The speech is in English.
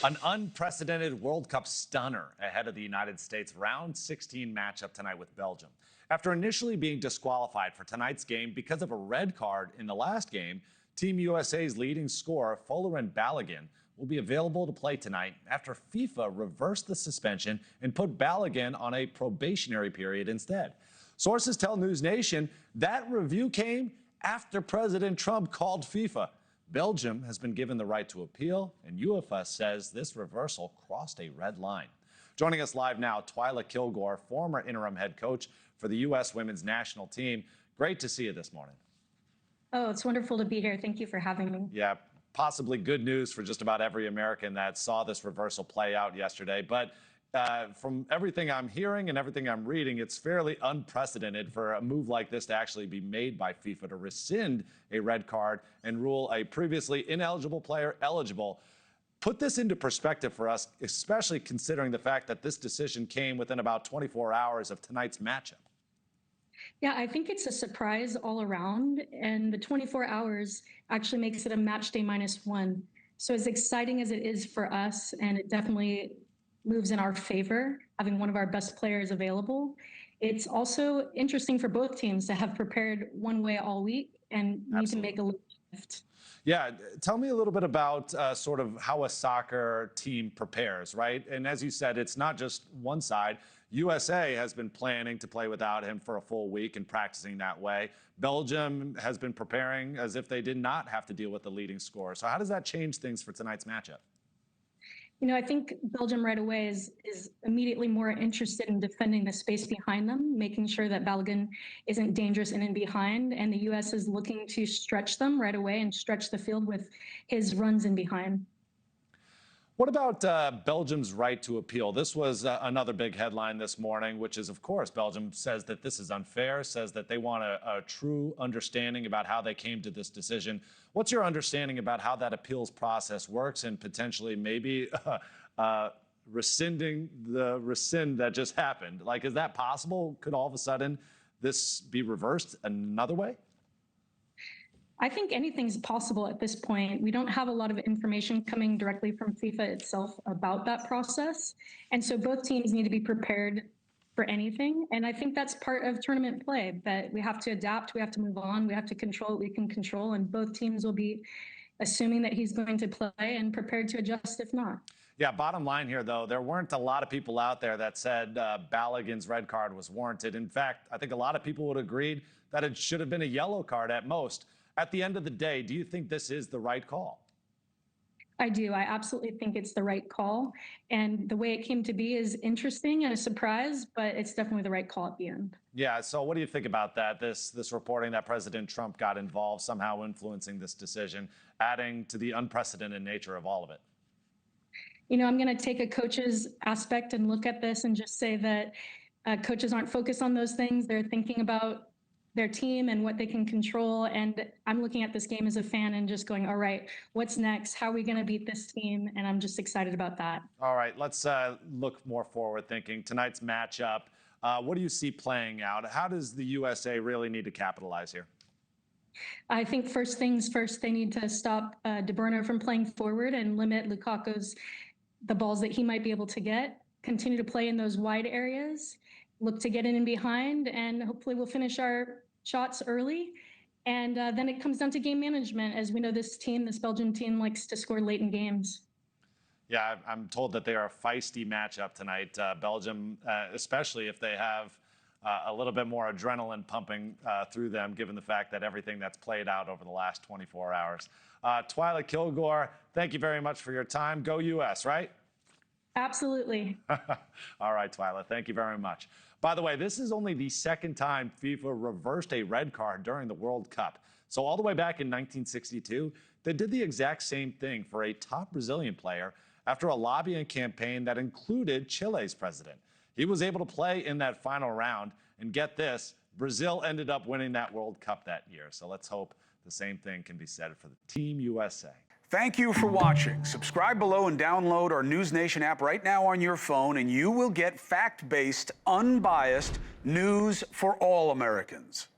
An unprecedented World Cup stunner ahead of the United States round 16 matchup tonight with Belgium. After initially being disqualified for tonight's game because of a red card in the last game, Team USA's leading scorer, Balogun, will be available to play tonight after FIFA reversed the suspension and put Balogun on a probationary period instead. Sources tell NewsNation that review came after President Trump called FIFA. Belgium has been given the right to appeal, and UEFA says this reversal crossed a red line. Joining us live now, Twila Kilgore, former interim head coach for the U.S. women's national team. Great to see you this morning. Oh, it's wonderful to be here. Thank you for having me. Yeah, possibly good news for just about every American that saw this reversal play out yesterday. But from everything I'm hearing and everything I'm reading, it's fairly unprecedented for a move like this to actually be made by FIFA to rescind a red card and rule a previously ineligible player eligible. Put this into perspective for us, especially considering the fact that this decision came within about 24 hours of tonight's matchup. Yeah, I think it's a surprise all around, and the 24 hours actually makes it a match day -1. So as exciting as it is for us, and it definitely moves in our favor, having one of our best players available, it's also interesting for both teams to have prepared one way all week and need to make a little shift. Yeah, tell me a little bit about sort of how a soccer team prepares, right? And as you said, it's not just one side. USA has been planning to play without him for a full week and practicing that way. Belgium has been preparing as if they did not have to deal with the leading scorer. So how does that change things for tonight's matchup? You know, I think Belgium right away is immediately more interested in defending the space behind them, making sure that Balogun isn't dangerous in and behind. And the U.S. is looking to stretch them right away and stretch the field with his runs in behind. What about Belgium's right to appeal? This was another big headline this morning, which is, of course, Belgium says that this is unfair, says that they want a true understanding about how they came to this decision. What's your understanding about how that appeals process works and potentially maybe rescinding the rescind that just happened? Like, is that possible? Could all of a sudden this be reversed another way? I think anything's possible at this point. We don't have a lot of information coming directly from FIFA itself about that process. And so both teams need to be prepared for anything. And I think that's part of tournament play, that we have to adapt, we have to move on, we have to control what we can control. And both teams will be assuming that he's going to play and prepared to adjust if not. Yeah, bottom line here, though, there weren't a lot of people out there that said Balogun's red card was warranted. In fact, I think a lot of people would have agreed that it should have been a yellow card at most. At the end of the day, do you think this is the right call? I do. I absolutely think it's the right call. And the way it came to be is interesting and a surprise, but it's definitely the right call at the end. Yeah, so what do you think about that? This reporting that President Trump got involved, somehow influencing this decision, adding to the unprecedented nature of all of it? You know, I'm going to take a coach's aspect and look at this and just say that coaches aren't focused on those things. They're thinking about their team and what they can control. And I'm looking at this game as a fan and just going, all right, what's next? How are we going to beat this team? And I'm just excited about that. All right, let's look more forward thinking. Tonight's matchup, what do you see playing out? How does the USA really need to capitalize here? I think first things first, they need to stop De Bruyne from playing forward and limit the balls that he might be able to get, continue to play in those wide areas, look to get in and behind, and hopefully we'll finish our shots early. And then it comes down to game management. As we know, this Belgian team likes to score late in games. Yeah, I'm told that they are a feisty matchup tonight. Belgium, especially if they have a little bit more adrenaline pumping through them, given the fact that everything that's played out over the last 24 hours. Twila Kilgore, thank you very much for your time. Go US, right? Absolutely. All right, Twila, thank you very much. By the way, this is only the second time FIFA reversed a red card during the World Cup. So all the way back in 1962, they did the exact same thing for a top Brazilian player after a lobbying campaign that included Chile's president. He was able to play in that final round, and get this, Brazil ended up winning that World Cup that year. So let's hope the same thing can be said for the Team USA. Thank you for watching. Subscribe below and download our NewsNation app right now on your phone, and you will get fact-based, unbiased news for all Americans.